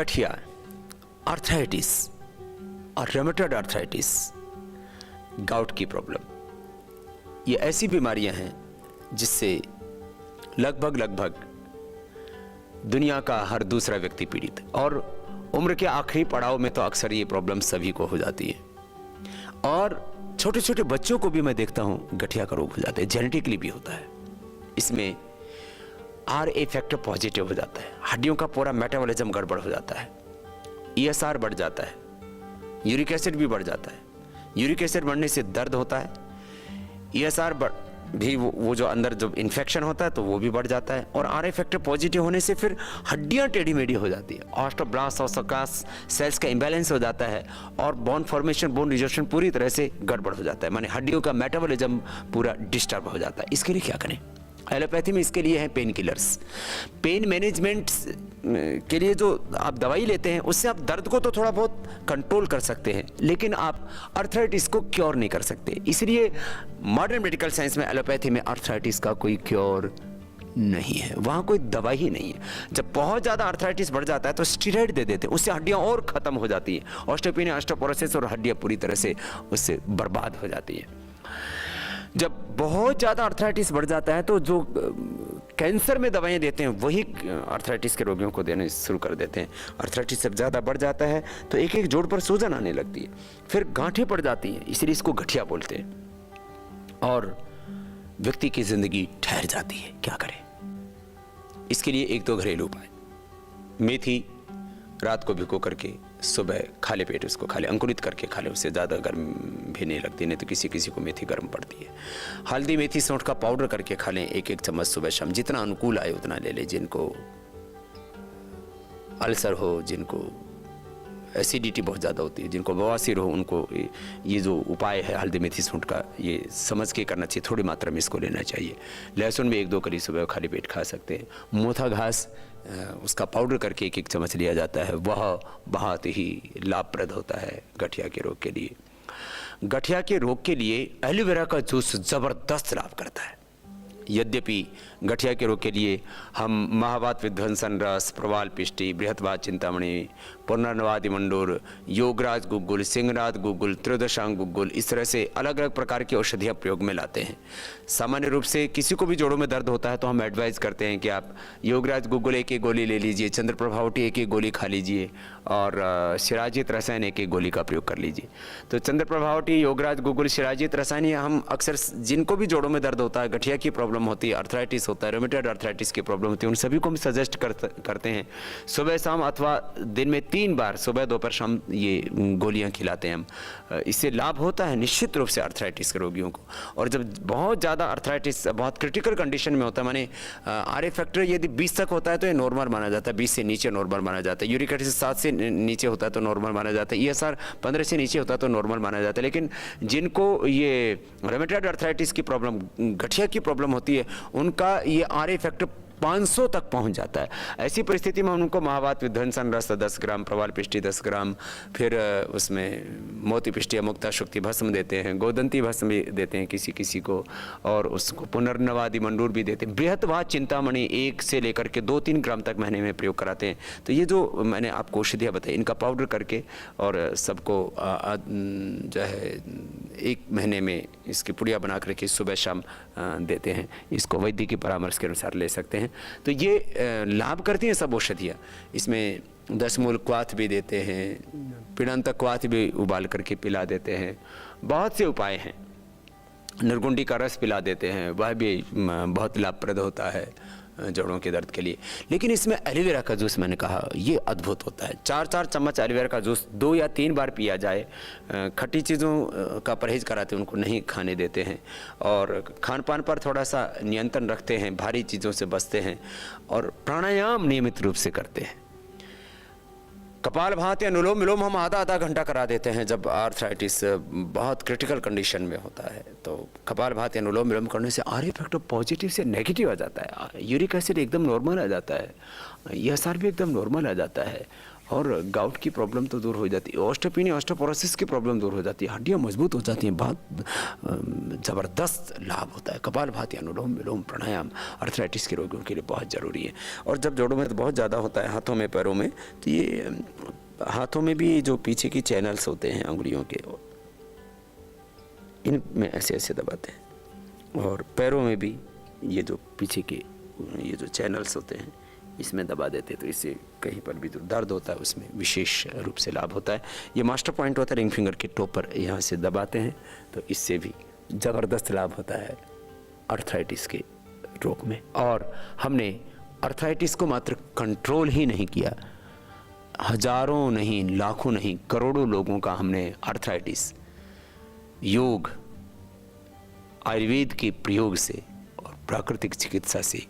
गठिया, आर्थराइटिस और rheumatoid arthritis, gout की प्रॉब्लम, ये ऐसी बीमारियां हैं जिससे लगभग दुनिया का हर दूसरा व्यक्ति पीड़ित, और उम्र के आखिरी पड़ाव में तो अक्सर ये प्रॉब्लम सभी को हो जाती है। और छोटे छोटे बच्चों को भी मैं देखता हूं गठिया का रोग हो जाता है, जेनेटिकली भी होता है। इसमें RA फैक्टर पॉजिटिव हो जाता है, हड्डियों का पूरा मेटाबॉलिज्म गड़बड़ हो जाता है, ESR बढ़ जाता है, यूरिक एसिड भी बढ़ जाता है। यूरिक एसिड बढ़ने से दर्द होता है, ESR भी वो जो अंदर जो इन्फेक्शन होता है तो वो भी बढ़ जाता है, और RA फैक्टर पॉजिटिव होने से फिर हड्डियां टेढ़ी मेढ़ी हो जाती है, ऑस्टियोब्लास्ट और सर्कास सेल्स का इम्बैलेंस हो जाता है, और बोन फॉर्मेशन, बोन रिजर्वेशन पूरी तरह से गड़बड़ हो जाता है, माने हड्डियों का मेटाबॉलिज्म पूरा डिस्टर्ब हो जाता है। इसके लिए क्या करें? एलोपैथी में इसके लिए है पेन किलर्स। पेन मैनेजमेंट के लिए जो आप दवाई लेते हैं उससे आप दर्द को तो थोड़ा बहुत कंट्रोल कर सकते हैं, लेकिन आप आर्थराइटिस को क्योर नहीं कर सकते। इसलिए मॉडर्न मेडिकल साइंस में, एलोपैथी में आर्थराइटिस का कोई क्योर नहीं है, वहाँ कोई दवाई ही नहीं है। जब बहुत ज़्यादा आर्थराइटिस बढ़ जाता है तो स्टीरॉइड दे देते हैं, उससे हड्डियाँ और ख़त्म हो जाती हैं, ऑस्टियोपेनिया, ऑस्टियोपोरोसिस, और हड्डियाँ पूरी तरह से उससे बर्बाद हो जाती है। जब बहुत ज़्यादा आर्थराइटिस बढ़ जाता है तो जो कैंसर में दवाएं देते हैं वही आर्थराइटिस के रोगियों को देने शुरू कर देते हैं। आर्थराइटिस जब ज़्यादा बढ़ जाता है तो एक एक जोड़ पर सूजन आने लगती है, फिर गांठें पड़ जाती हैं, इसलिए इसको गठिया बोलते हैं, और व्यक्ति की ज़िंदगी ठहर जाती है। क्या करें? इसके लिए एक दो घरेलू उपाय। मेथी रात को भिगो करके सुबह खाली पेट उसको खा ले, अंकुरित करके खा ले, उससे ज़्यादा गर्म भी नहीं लगती, नहीं तो किसी किसी को मेथी गर्म पड़ती है। हल्दी, मेथी, सौंठ का पाउडर करके खा लें, एक एक चम्मच सुबह शाम, जितना अनुकूल आए उतना ले लें। जिनको अल्सर हो, जिनको एसिडिटी बहुत ज़्यादा होती है, जिनको बवासीर हो, उनको ये जो उपाय है हल्दी, मेथी, सौंठ का, ये समझ के करना चाहिए, थोड़ी मात्रा में इसको लेना चाहिए। लहसुन में एक दो कली सुबह खाली पेट खा सकते हैं। मोथा घास, उसका पाउडर करके एक एक चम्मच लिया जाता है, वह बहुत ही लाभप्रद होता है गठिया के रोग के लिए। गठिया के रोग के लिए एलोवेरा का जूस ज़बरदस्त लाभ करता है। यद्यपि गठिया के रोग के लिए हम महावात विध्वंसन रस, प्रवाल पिष्टि, बृहत्वात चिंतामणि, पुनर्नवादि मंडूर, योगराज गुग्गुल, सिंहराज गुग्गुल, त्रयोदशांग गुग्गुल, इस तरह से अलग अलग प्रकार की औषधियाँ प्रयोग में लाते हैं। सामान्य रूप से किसी को भी जोड़ों में दर्द होता है तो हम एडवाइज करते हैं कि आप योगराज गुग्गुल एक एक गोली ले लीजिए, चंद्र प्रभावटी एक एक गोली खा लीजिए, और शिराजित रसायन एक एक गोली का प्रयोग कर लीजिए। तो चंद्र प्रभावटी, योगराज गुग्गुल, शिराजित रसायन, ये हम अक्सर जिनको भी जोड़ों में दर्द होता है, गठिया की प्रॉब्लम होती है, आर्थराइटिस होता है, रोमेटॉइड आर्थराइटिस की प्रॉब्लम होती है, उन सभी को हम सजेस्ट करते हैं सुबह शाम, अथवा दिन में 3 बार, सुबह दोपहर शाम, ये गोलियां खिलाते हैं हम। इससे लाभ होता है निश्चित रूप से आर्थराइटिस के रोगियों को। और जब बहुत ज़्यादा आर्थराइटिस बहुत क्रिटिकल कंडीशन में होता है, माने RA फैक्टर यदि 20 तक होता है तो ये नॉर्मल माना जाता है, 20 से नीचे नॉर्मल माना जाता है। यूरिक एसिड 7 से नीचे होता है तो नॉर्मल माना जाता है। ESR 15 से नीचे होता है तो नॉर्मल माना जाता है। लेकिन जिनको ये रोमेटॉइड आर्थराइटिस की प्रॉब्लम, गठिया की प्रॉब्लम होती है, उनका ये RA फैक्टर 500 तक पहुंच जाता है। ऐसी परिस्थिति में हम उनको महावात विध्वंसन रस 10 ग्राम, प्रवाल पिष्टि 10 ग्राम, फिर उसमें मोती पिष्टि मुक्ता शुक्ति भस्म देते हैं, गोदंती भस्म भी देते हैं किसी किसी को, और उसको पुनर्नवादि मंडूर भी देते हैं। बृहत्वात चिंतामणि 1 से लेकर के 2-3 ग्राम तक महीने में प्रयोग कराते हैं। तो ये जो मैंने आपको औषधियाँ बताई, इनका पाउडर करके और सबको जो है 1 महीने में इसकी पुड़िया बना करके सुबह शाम देते हैं। इसको वैद्य की परामर्श के अनुसार ले सकते हैं। तो ये लाभ करती हैं सब औषधियाँ। इसमें 10 मूल क्वाथ भी देते हैं, पिड़ंत क्वाथ भी उबाल करके पिला देते हैं, बहुत से उपाय हैं। निर्गुंडी का रस पिला देते हैं, वह भी बहुत लाभप्रद होता है जोड़ों के दर्द के लिए। लेकिन इसमें एलोवेरा का जूस, मैंने कहा, ये अद्भुत होता है। 4-4 चम्मच एलोवेरा का जूस 2 या 3 बार पिया जाए। खट्टी चीज़ों का परहेज कराते हैं, उनको नहीं खाने देते हैं, और खान पान पर थोड़ा सा नियंत्रण रखते हैं, भारी चीज़ों से बचते हैं, और प्राणायाम नियमित रूप से करते हैं। कपालभाति, अनुलोम विलोम हम आधा घंटा करा देते हैं जब आर्थराइटिस बहुत क्रिटिकल कंडीशन में होता है। तो कपालभाति, अनुलोम विलोम करने से RA फैक्टर पॉजिटिव से नेगेटिव आ जाता है, यूरिक एसिड एकदम नॉर्मल आ जाता है, ESR भी एकदम नॉर्मल आ जाता है, और गाउट की प्रॉब्लम तो दूर हो जाती है, ऑस्टियोपेनिया ऑस्टियोपोरोसिस की प्रॉब्लम दूर हो जाती है, हड्डियाँ मजबूत हो जाती हैं, बहुत ज़बरदस्त लाभ होता है। कपालभाति, अनुलोम विलोम, प्राणायाम अर्थराइटिस के रोगियों के लिए बहुत ज़रूरी है। और जब जोड़ों में तो बहुत ज़्यादा होता है, हाथों में पैरों में, तो ये हाथों में भी जो पीछे की चैनल्स होते हैं अंगुलियों के, इनमें ऐसे ऐसे दबाते हैं, और पैरों में भी ये जो पीछे के ये जो चैनल्स होते हैं इसमें दबा देते हैं, तो इससे कहीं पर भी जो दर्द होता है उसमें विशेष रूप से लाभ होता है। ये मास्टर पॉइंट होता है रिंग फिंगर के टॉप पर, यहाँ से दबाते हैं तो इससे भी ज़बरदस्त लाभ होता है अर्थराइटिस के रोग में। और हमने अर्थराइटिस को मात्र कंट्रोल ही नहीं किया, हजारों नहीं, लाखों नहीं, करोड़ों लोगों का हमने अर्थराइटिस योग, आयुर्वेद के प्रयोग से और प्राकृतिक चिकित्सा से